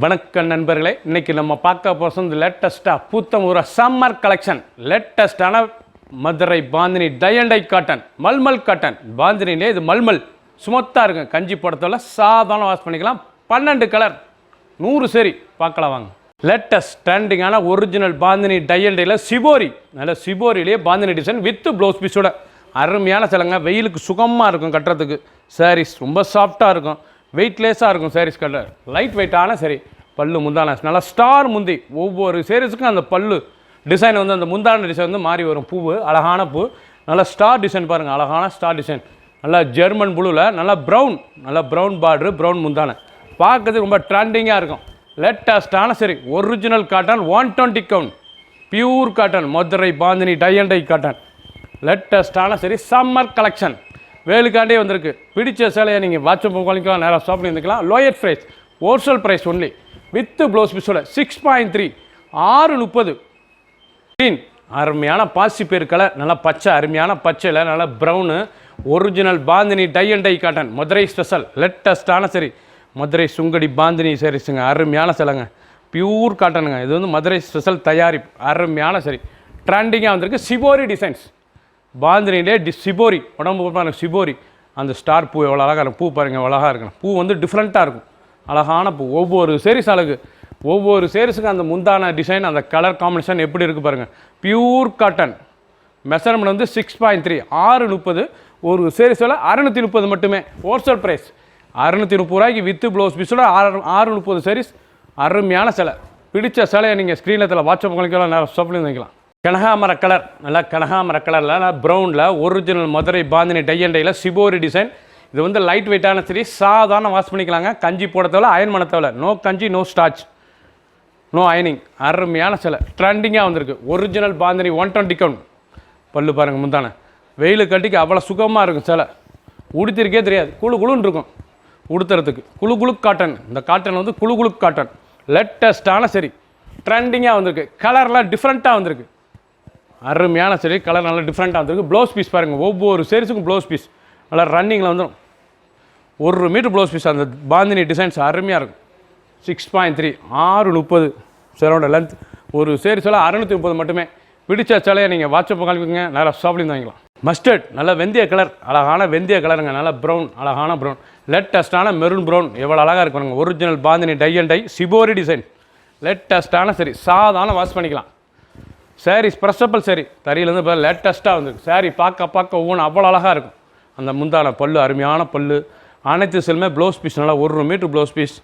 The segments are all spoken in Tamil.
வணக்கம் நண்பர்களே, இன்னைக்கு நம்ம பார்க்க போகிறது லேட்டஸ்ட்டாக புத்தம் ஒரு சம்மர் கலெக்ஷன். லேட்டஸ்டான Madurai bandhani tie and tie cotton, mulmul cotton. பாந்தினிலே இது மல்மல் சுமத்தாக இருக்கும். கஞ்சி படத்தில் சாதாரண வாஷ் பண்ணிக்கலாம். 12 கலர் 100 சரி பார்க்கலாம் வாங்க. லேட்டஸ்ட் ட்ரெண்டிங்கான ஒரிஜினல் பாந்தினி டை அண்ட் டையில் சிபோரி, நல்ல சிபோரியிலேயே பாந்தினி டிசைன் வித் ப்ளவுஸ் பீஸோட அருமையான சிலங்க. வெயிலுக்கு சுகமாக இருக்கும் கட்டுறதுக்கு. சாரீஸ் ரொம்ப சாஃப்டாக இருக்கும், வெயிட்லெஸ்ஸாக இருக்கும். சாரீஸ் கலர் லைட் வெயிட்டான சரி. பல்லு முந்தான நல்லா ஸ்டார் முந்தி. ஒவ்வொரு சாரீஸுக்கும் அந்த பல்லு டிசைன் வந்து அந்த முந்தான டிசைன் வந்து மாறி வரும். பூவு அழகான பூ, நல்லா ஸ்டார் டிசைன் பாருங்கள், அழகான ஸ்டார் டிசைன். நல்லா ஜெர்மன் ப்ளூவில் நல்லா ப்ரௌன் பார்டரு, ப்ரௌன் முந்தான. பார்க்கறதுக்கு ரொம்ப ட்ரெண்டிங்காக இருக்கும். லேட்டஸ்டான sari original cotton 120 count pure cotton Madurai bandhani tie and tie cotton. லேட்டஸ்டான சரி சம்மர் கலெக்ஷன் வேலுக்காண்டே வந்திருக்கு. பிடிச்ச சேலையை நீங்கள் வாட்ஸ்அப் குவாலிக்கலாம், நேராக ஷாப் இருந்துக்கலாம். Lower price, wholesale price only with blouse பீஸோட 6.3 630. க்ரீன் அருமையான பாசி பேர் கலர், நல்லா பச்சை அருமையான பச்சையில் நல்லா brown. Original bandhani tie and tie cotton Madurai special. லேட்டஸ்டான சரி மதுரை சுங்கடி பாந்தினி சரிசுங்க. அருமையான சிலைங்க, பியூர் காட்டனுங்க. இது வந்து மதுரை ஸ்பெஷல் தயாரிப்பு. அருமையான சரி ட்ரெண்டிங்காக வந்திருக்கு. சிபோரி டிசைன்ஸ் பாந்தினிலே சிபோரி, உடம்பு பாருங்க சிபோரி. அந்த ஸ்டார் பூ எவ்வளோ அழகாக இருக்கும். பூ பாருங்கள் அழகாக இருக்கணும். பூ வந்து டிஃப்ரெண்ட்டாக இருக்கும், அழகான பூ. ஒவ்வொரு சேரீஸ் அழகு, ஒவ்வொரு சேரீஸுக்கும் அந்த முந்தான டிசைன், அந்த கலர் காம்பினேஷன் எப்படி இருக்குது பாருங்கள். Pure cotton. மெஷர்மெண்ட் வந்து 6.3 630. ஒரு சேரீஸில் 630 மட்டுமே. ஹோல்சேல் ப்ரைஸ் 630 ரூபாய்க்கு வித்து ப்ளவுஸ் பீஸோட 630 சாரீஸ். அருமையான சிலை. பிடிச்ச சிலையை நீங்கள் ஸ்க்ரீனில் வாட்ஸ்அப் பண்ணிக்கலாம், நேரம் ஷாப்லேயும் வைக்கலாம். கனகாமர கலர், நல்லா கனகாமர கலரில் நல்லா ப்ரௌனில் original Madurai bandhani tie and டையில் சிபோரி டிசைன். இது வந்து லைட் வெயிட்டான சரி, சாதாரண வாஷ் பண்ணிக்கலாங்க. கஞ்சி போட தேவை, அயன் பண்ண தேவை. நோ கஞ்சி, நோ ஸ்டார்ச், நோ அயனிங். அருமையான சிலை ட்ரெண்டிங்காக வந்திருக்கு. Original bandhani 120 count. பல்லு பாருங்கள் முந்தான. வெயில் கட்டிக்கு அவ்வளோ சுகமாக இருக்கும் சிலை. உடுத்திருக்கே தெரியாது, குழுன்னு இருக்கும் உடுத்துறதுக்கு. குழு காட்டன். இந்த காட்டன் வந்து குழு காட்டன். லேட்டஸ்டான சரி ட்ரெண்டிங்காக வந்திருக்கு. கலர்லாம் டிஃப்ரெண்ட்டாக வந்திருக்கு. அருமையான சரி கலர் நல்லா டிஃப்ரெண்ட்டாக வந்திருக்கு. ப்ளவுஸ் பீஸ் பாருங்கள், ஒவ்வொரு சேரீஸுக்கும் ப்ளவுஸ் பீஸ் நல்லா ரன்னிங்கில் வந்துடும். 1 மீட்டர் ப்ளவுஸ் பீஸ். அந்த பாந்தினி டிசைன்ஸ் அருமையாக இருக்கும். 6.3 630 சேரோட லென்த். ஒரு சேரீஸில் 630 மட்டுமே. பிடிச்ச சேலையை நீங்கள் வாட்ஸ்அப் காலிக்குங்க, நேராக ஷாப்லேருந்து வாங்கிக்கலாம். மஸ்டர்ட் நல்ல வெந்தய கலர், அழகான வெந்தய கலருங்க. நல்லா ப்ரௌன், அழகான ப்ரௌன். லேட்டஸ்டான மெரூன் ப்ரௌன் எவ்வளோ அழகாக இருக்குங்க. Original bandhani tie and tie shibori design. லேட்டஸ்டான சரி சாதாரண வாஷ் பண்ணிக்கலாம். சாரீஸ் ப்ரெஸ்ஸபிள் சரி தறியிலேருந்து லேட்டஸ்ட்டாக வந்துருக்கு. சாரீ பார்க்க ஒவ்வொன்றும் அவ்வளோ அழகாக இருக்கும். அந்த முந்தான பல்லு அருமையான பல்லு. அனைத்து செல்லுமே ப்ளவுஸ் பீஸ் நல்லா 1 metre blouse piece.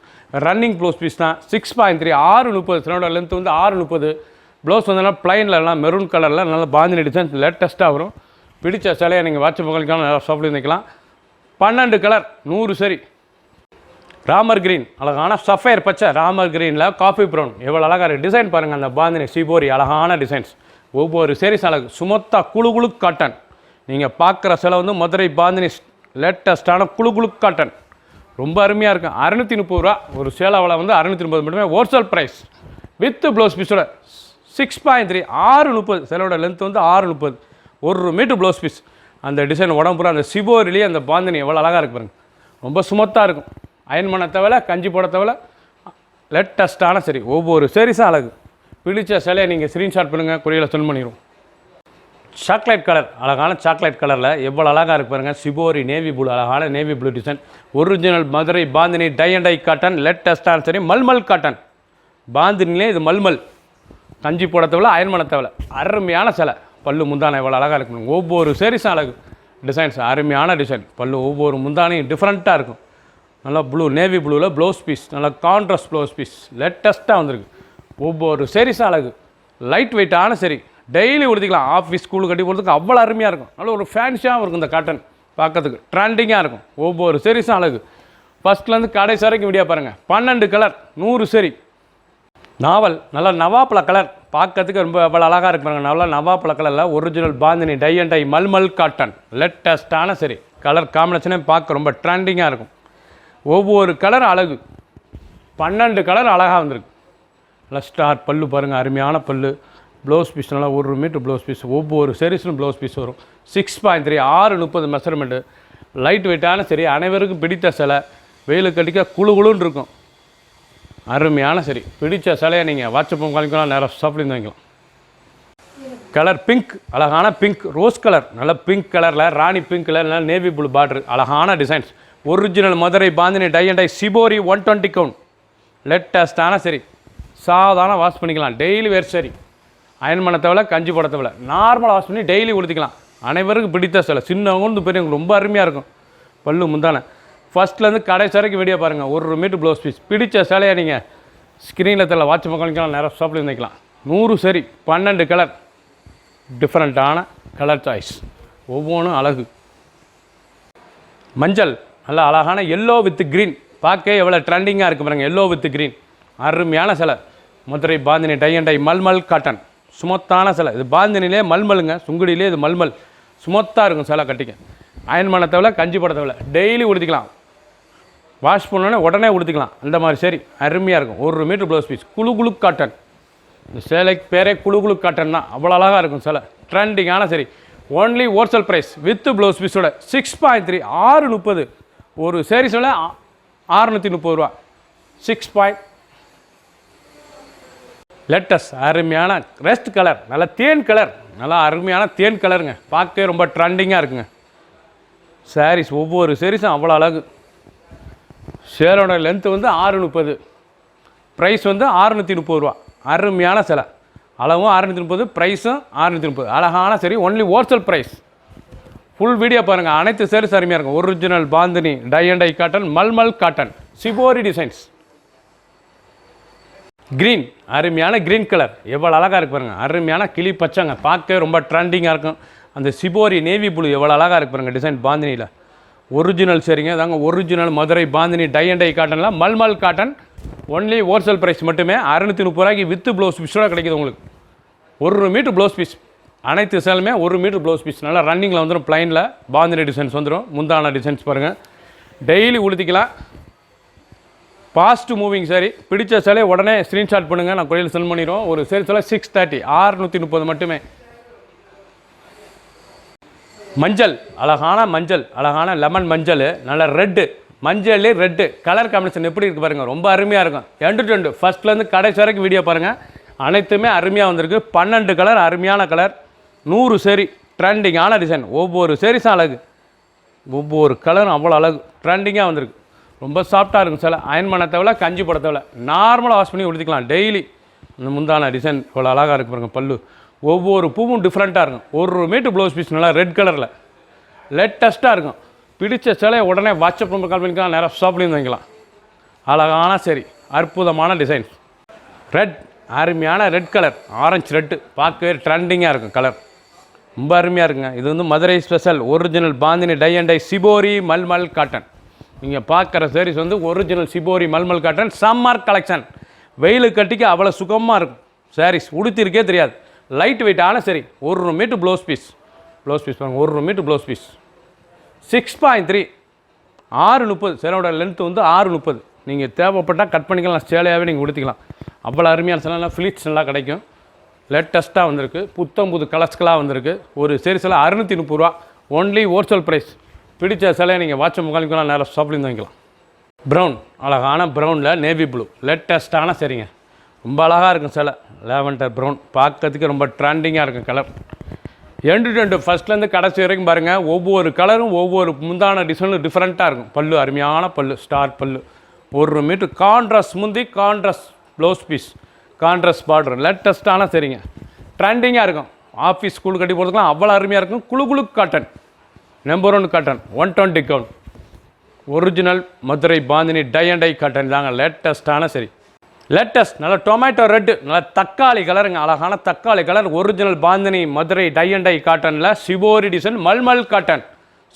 Running blouse piece தான். 6.3 630. சிலோட லென்த் வந்து 630. ப்ளவுஸ் வந்து நல்லா ப்ளைனில் எல்லாம் மெரூன் கலரில் நல்லா பாந்தினி டிசைன் லேட்டஸ்ட்டாக வரும். பிடிச்ச சிலையை நீங்கள் வாட்ஸ்அப் பண்ணிக்கலாம், நல்லா ஷாப்பில் இருந்துக்கலாம். 12 கலர் 100 சரி. ராமர் கிரீன் அழகான சஃபயர் பச்சை. ராமர் கிரீனில் காஃபி ப்ரௌன் எவ்வளோ அழகாக இருக்குது. டிசைன் பாருங்கள், அந்த பாந்தினி சிபோரி அழகான டிசைன்ஸ். ஒவ்வொரு சேரீஸ் அழகு. சுமத்தா குழு காட்டன். நீங்கள் பார்க்குற சிலை வந்து மதுரை பாந்தினி லேட்டஸ்டான குழு காட்டன். ரொம்ப அருமையாக இருக்கும். 630 ரூபா ஒரு சேலாவில் வந்து 630 மட்டுமே. ஹோல்சேல் ப்ரைஸ் வித் ப்ளவுஸ் பீஸோட 6.3 630. சேலோட லென்த் வந்து 630. 1 மீட்டர் ப்ளவுஸ் பீஸ். அந்த டிசைன் உடம்புற அந்த சிபோரிலேயே அந்த பாந்தினி எவ்வளோ அழகாக இருக்கு பாருங்கள். ரொம்ப சுமத்தாக இருக்கும். அயன் பண்ண தேவை, கஞ்சி போட தேவை. லேட்டஸ்ட்டான சரி ஒவ்வொரு சேரீஸும் அழகு. பிடிச்ச சிலையை நீங்கள் ஸ்க்ரீன்ஷாட் பண்ணுங்கள், கொரியரில் சென்ட் பண்ணிடுவோம். சாக்லேட் கலர், அழகான சாக்லேட் கலரில் எவ்வளோ அழகாக இருக்கு பாருங்கள். சிபோரி நேவி ப்ளூ, அழகான navy blue design. Original Madurai bandhani tie and tie cotton. லேட்டஸ்ட்டான சரி மல்மல் காட்டன். பாந்தினிலே இது மல்மல். கஞ்சி போட தேவை, அயன் பண்ண தேவை. அருமையான சிலை. பல்லு முந்தானை எவ்வளோ அழகாக இருக்கும். ஒவ்வொரு சேரீஸும் அழகு. டிசைன்ஸ் அருமையான டிசைன். பல்லு ஒவ்வொரு முந்தானையும் டிஃப்ரெண்ட்டாக இருக்கும். நல்லா ப்ளூ, நேவி ப்ளூவில் ப்ளவுஸ் பீஸ். நல்லா கான்ட்ராஸ்ட் ப்ளவுஸ் பீஸ். லேட்டஸ்ட்டாக வந்திருக்கு. ஒவ்வொரு சேரீஸும் அழகு. லைட் வெயிட்டான சரி டெய்லி உடுத்திக்கலாம். ஆஃபீஸ் ஸ்கூலு கட்டி போகிறதுக்கு அவ்வளோ அருமையாக இருக்கும். நல்ல ஒரு ஃபேன்ஸியாகவும் இருக்கும் இந்த காட்டன். பார்க்கறதுக்கு ட்ரெண்டிங்காக இருக்கும். ஒவ்வொரு சேரீஸும் அழகு. ஃபஸ்ட்லேருந்து கடைசி வரைக்கும் வீடியோ பாருங்கள். 12 கலர் 100 சரி. நாவல் நல்லா நவாப்பழ கலர். பார்க்கறதுக்கு ரொம்ப அவ்வளோ அழகாக இருக்கு பாருங்கள். நல்லா நவாப்பழ கலரில் original bandhani tie and tie mulmul cotton. லேட்டஸ்ட்டான சரி கலர் காம்பினேஷனே பார்க்க ரொம்ப ட்ரெண்டிங்காக இருக்கும். ஒவ்வொரு கலர் அழகு. 12 கலர் அழகாக வந்திருக்கு. நல்லா ஸ்டார் பல்லு பாருங்கள், அருமையான பல்லு. ப்ளவுஸ் பீஸ் நல்லா 1 மீட்டர் ப்ளவுஸ் பீஸ். ஒவ்வொரு சேரீஸ்லும் ப்ளவுஸ் பீஸ் வரும். 6.3 630 மெஷர்மெண்ட்டு. லைட் வெயிட்டான சரி அனைவருக்கும் பிடித்த சிலை. வெயிலுக்கு அடிக்க குழுன்னு இருக்கும். அருமையான சரி. பிடிச்ச சிலையை நீங்கள் வாட்ஸ்அப் காலிக்கலாம், நேராக ஷாப்லேருந்து வாங்கிக்கலாம். கலர் பிங்க், அழகான பிங்க், ரோஸ் கலர், நல்ல பிங்க் கலரில் ராணி பிங்க் கலர், நல்ல நேவி ப்ளூ பார்டர், அழகான designs. Original Madurai bandhani tie and tie shibori 120 count. லேட்டஸ்டான சரி, சாதாரண வாஷ் பண்ணிக்கலாம். டெய்லி வேர் சரி, அயன் பண்ண தேவை, கஞ்சி போட தேவை, நார்மலாக வாஷ் பண்ணி டெய்லி உடுத்திக்கலாம். அனைவருக்கும் பிடித்த சிலை, சின்னவங்க பெரியவங்க ரொம்ப அருமையாக இருக்கும். பல்லு முந்தான ஃபஸ்ட்லேருந்து கடைசி வரைக்கும் வீடியோ பாருங்கள். 1 மீட்டர் ப்ளவுஸ் பீஸ். பிடிச்ச சிலையை நீங்கள் ஸ்க்ரீனில் தெரியல வாட்ஸ்அப் பண்ணிக்கலாம், நேராக ஷாப்பில் இருந்துக்கலாம். 100 சரி, 12 கலர், டிஃப்ரெண்ட்டான கலர் சாய்ஸ், ஒவ்வொன்றும் அழகு. மஞ்சள், நல்ல அழகான எல்லோ வித் க்ரீன், பார்க்க எவ்வளோ ட்ரெண்டிங்காக இருக்குது பாருங்கள். எல்லோ வித் க்ரீன், அருமையான சிலை. Madurai bandhani tie and tie mulmul cotton, சுமத்தான சிலை. இது பாந்தினிலே மல்மலுங்க, சுங்குடியிலே இது மல்மல், சுமத்தாக இருக்கும் சிலை. கட்டிக்க அயன் பண்ண தேவை, கஞ்சி போட தேவை, டெய்லி உடுத்திக்கலாம். வாஷ் பண்ணோன்னே உடனே உடுத்திக்கலாம். அந்த மாதிரி சரி, அருமையாக இருக்கும். 1 மீட்டர் ப்ளவுஸ் பீஸ், குழு குழு காட்டன். இந்த சேலைக்கு பேரே குழு குழு காட்டன் தான், அவ்வளோ அழகாக இருக்கும் சிலை. ட்ரெண்டிங்கான sari, only wholesale price with blouse பீஸோட 6.3, 630. ஒரு சேரீஸோட 630 ரூபா. 6. லேட்டஸ்ட் அருமையான ரெஸ்ட் கலர், நல்லா தேன் கலர், நல்லா அருமையான தேன் கலருங்க. பார்க்கவே ரொம்ப ட்ரெண்டிங்காக இருக்குங்க. சாரீஸ் ஒவ்வொரு சாரீஸும் அவ்வளோ அழகு. சேலோட லென்த்து வந்து 630, ப்ரைஸ் வந்து 630 ரூபா. அருமையான சிலை, அளவும் 630, ப்ரைஸும் 630. அழகான சரி, only wholesale price. Full video பாருங்கள். அனைத்து சாரீஸ் அருமையாக இருக்கும். Original bandhani tie and tie cotton, mulmul cotton, shibori designs. Green, அருமையான க்ரீன் கலர், எவ்வளோ அழகாக இருக்கு பாருங்கள். அருமையான கிளி பச்சைங்க, பார்க்கவே ரொம்ப ட்ரெண்டிங்காக இருக்கும். அந்த சிபோரி நேவி ப்ளூ எவ்வளோ அழகாக இருக்கு பாருங்கள். டிசைன் பாந்தினியில் ஒரிஜினல் சரிங்க. அதாங்க original Madurai bandhani tie and tie காட்டனில் mulmul cotton. Only wholesale price மட்டுமே 630 ரூபாய்க்கு வித்து ப்ளவுஸ் பீஸோட கிடைக்கிது உங்களுக்கு. 1 மீட்டர் ப்ளவுஸ் பீஸ், அனைத்து சேலுமே 1 மீட்டர் ப்ளவுஸ் பீஸ். நல்லா ரன்னிங்கில் வந்துடும், ப்ளைனில் பாந்தினி டிசைன்ஸ் வந்துடும். முந்தான டிசைன்ஸ் பாருங்கள், டெய்லி உடுத்திக்கலாம். Fast moving sari. பிடிச்ச சேலையை உடனே ஸ்க்ரீன்ஷாட் பண்ணுங்கள், நான் கோயில் சென்ட் பண்ணிடுவோம். ஒரு சேரி சேலை 630, 630 மட்டுமே. மஞ்சள், அழகான மஞ்சள், அழகான லெமன் மஞ்சள், நல்ல ரெட்டு, மஞ்சள்லே ரெட்டு கலர் காம்பினேஷன் எப்படி இருக்குது பாருங்கள். ரொம்ப அருமையாக இருக்கும். 2 ஃபஸ்ட்லேருந்து கடைசி வரைக்கும் வீடியோ பாருங்கள். அனைத்துமே அருமையாக வந்திருக்கு. 12 கலர், அருமையான கலர். 100 சேரி, ட்ரெண்டிங்கான டிசைன். ஒவ்வொரு சேரீஸும் அழகு, ஒவ்வொரு கலரும் அவ்வளோ அழகு, ட்ரெண்டிங்காக வந்திருக்கு. ரொம்ப சாஃப்டாக இருக்கும் சில. அயன் பண்ண தேவை, கஞ்சி போட தேவை, நார்மலாக வாஷ் பண்ணி உடுத்திக்கலாம் டெய்லி. இந்த முந்தான டிசைன் இவ்வளோ அழகாக இருக்குது பாருங்கள். பல்லு ஒவ்வொரு பூவும் டிஃப்ரெண்ட்டாக இருக்கும். 1 மீட்டர் ப்ளவுஸ் பீஸ், நல்லா ரெட் கலரில் லேட்டஸ்ட்டாக இருக்கும். பிடிச்ச சிலையை உடனே வாட்ஸ்அப் நம்பர் கால் பண்ணிக்கலாம், நேராக ஷாப்லேருந்து வாங்கிக்கலாம். அழகான சரி, அற்புதமான டிசைன். ரெட், அருமையான ரெட் கலர், ஆரஞ்சு ரெட்டு, பார்க்கவே ட்ரெண்டிங்காக இருக்கும் கலர், ரொம்ப அருமையாக இருக்குங்க. இது வந்து Madurai special original bandhani tie and tie shibori mulmul cotton. நீங்கள் பார்க்குற சாரீஸ் வந்து original shibori mulmul cotton. Summer collection, வெயில் கட்டிக்கு அவ்வளோ சுகமாக இருக்கும். சாரீஸ் உடுத்திருக்கே தெரியாது. லைட் வெயிட்டான சரி. 1 metre blouse piece, blouse piece பாருங்கள். 1 மீட்டர் ப்ளவுஸ் பீஸ் 6.3, 630. சேலையோட லென்த்து வந்து 630. நீங்கள் தேவைப்பட்டால் கட் பண்ணிக்கலாம், சேலையாகவே நீங்கள் உடுத்திக்கலாம். அவ்வளோ அருமையான சேலைலாம் ஃபிளிட்ஸ் நல்லா கிடைக்கும். லேட்டஸ்ட்டாக வந்திருக்கு, புத்தம் புது கலர்ஸ்களாக வந்திருக்கு. ஒரு சேரி சேலை 630 ரூபா. Only wholesale price. பிடிச்ச சேலையை நீங்கள் வாட்ஸ்அப் முகாலிக்கலாம், நேராக ஷாப்லேருந்து வாங்கிக்கலாம். ப்ரௌன், அழகான ப்ரௌனில் நேவி ப்ளூ, லேட்டஸ்ட்டான சரிங்க. ரொம்ப அழகாக இருக்கும் சிலை. லேவண்டர் ப்ரௌன், பார்க்கறதுக்கு ரொம்ப ட்ரெண்டிங்காக இருக்கும் கலர். 2 ஃபஸ்ட்லேருந்து கடைசி வரைக்கும் பாருங்கள். ஒவ்வொரு கலரும் ஒவ்வொரு முந்தான டிசைனும் டிஃப்ரெண்ட்டாக இருக்கும். பல்லு அருமையான பல்லு, ஸ்டார் பல்லு. 1 மீட்டர் கான்ட்ராஸ்ட் முந்தி, contrast blouse piece, contrast border, லேட்டஸ்ட்டான சரிங்க. ட்ரெண்டிங்காக இருக்கும். ஆஃபீஸ் ஸ்கூல் கட்டி போகிறதுக்குலாம் அவ்வளோ அருமையாக இருக்கும். குழு குழு cotton, number 1 cotton, 120 count. Original Madurai bandhani tie and tie cotton தாங்க. லேட்டஸ்ட்டான சரி, லேட்டஸ்ட் நல்ல டொமேட்டோ ரெட்டு, நல்ல தக்காளி கலருங்க, அழகான தக்காளி colour. Original bandhani Madurai tie and tie காட்டனில் சிபோரி டிசைன் மல்மல் காட்டன்.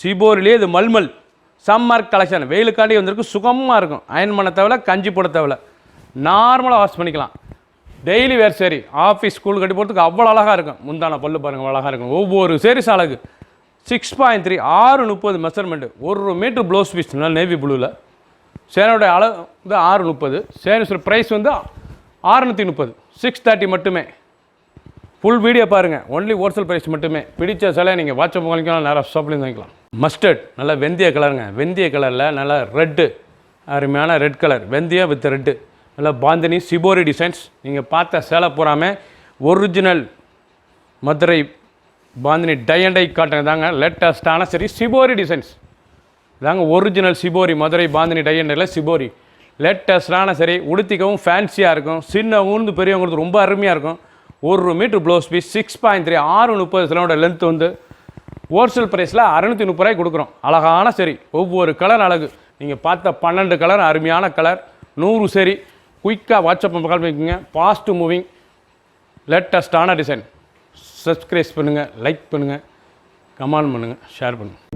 சிபோரிலே இது மல்மல். சம்மர் கலெக்ஷன், வெயிலுக்காண்டி வந்திருக்கு, சுகமாக இருக்கும். அயன் பண்ண தேவை, கஞ்சி போட தேவை, நார்மலாக வாஷ் பண்ணிக்கலாம். டெய்லி வேர் சரி. ஆஃபீஸ் ஸ்கூல் கட்டி போகிறதுக்கு அவ்வளோ அழகாக இருக்கும். முந்தான பல்லு பாருங்கள், அழகாக இருக்கும். ஒவ்வொரு சேரீஸ் அழகு. 6.3, 630 மெஷர்மெண்ட்டு. 1 மீட்டர் ப்ளவுஸ் பீஸ், நல்லா நேவி ப்ளூவில். சேனோட அளவு வந்து 630. சேனோட ப்ரைஸ் வந்து 630, 630 மட்டுமே. ஃபுல் வீடியோ பாருங்கள். ஒன்லி ஹோல்சேல் ப்ரைஸ் மட்டுமே. பிடிச்ச சிலையை நீங்கள் வாட்ஸ்அப் வாங்கிக்கலாம், நேராக ஷாப்லேருந்து வாங்கிக்கலாம். மஸ்டர்ட், நல்லா வெந்தய கலருங்க. வெந்தய கலரில் நல்லா ரெட்டு, அருமையான ரெட் கலர், வெந்தயம் வித் ரெட்டு. இல்லை பாந்தினி சிபோரி டிசைன்ஸ். நீங்கள் பார்த்த சேலை பூராமே original Madurai bandhani tie and tie cotton தாங்க. லேட்டஸ்ட்டான சரி சிபோரி டிசைன்ஸ் தாங்க. Original shibori Madurai bandhani tie and டையில் சிபோரி லேட்டஸ்டான சரி. உடுத்திக்கவும் ஃபேன்சியாக இருக்கும். சின்ன ஊர்ந்து பெரியவங்களுக்கு ரொம்ப அருமையாக இருக்கும். 1 மீட்டர் ப்ளவுஸ் பீஸ் 6.3 630 சிலோட லென்த் வந்து ஹோல்சேல் ப்ரைஸில் 630 ரூபாய் கொடுக்குறோம். அழகான சரி, ஒவ்வொரு கலர் அழகு. நீங்கள் பார்த்த 12 கலர் அருமையான கலர். 100 சரி. குயிக்காக வாட்ஸ்அப் கால் பண்ணிக்கோங்க. ஃபாஸ்ட் மூவிங் லேட்டஸ்டான டிசைன். சப்ஸ்கிரைப் பண்ணுங்கள், லைக் பண்ணுங்கள், கமெண்ட் பண்ணுங்கள், ஷேர் பண்ணுங்கள்.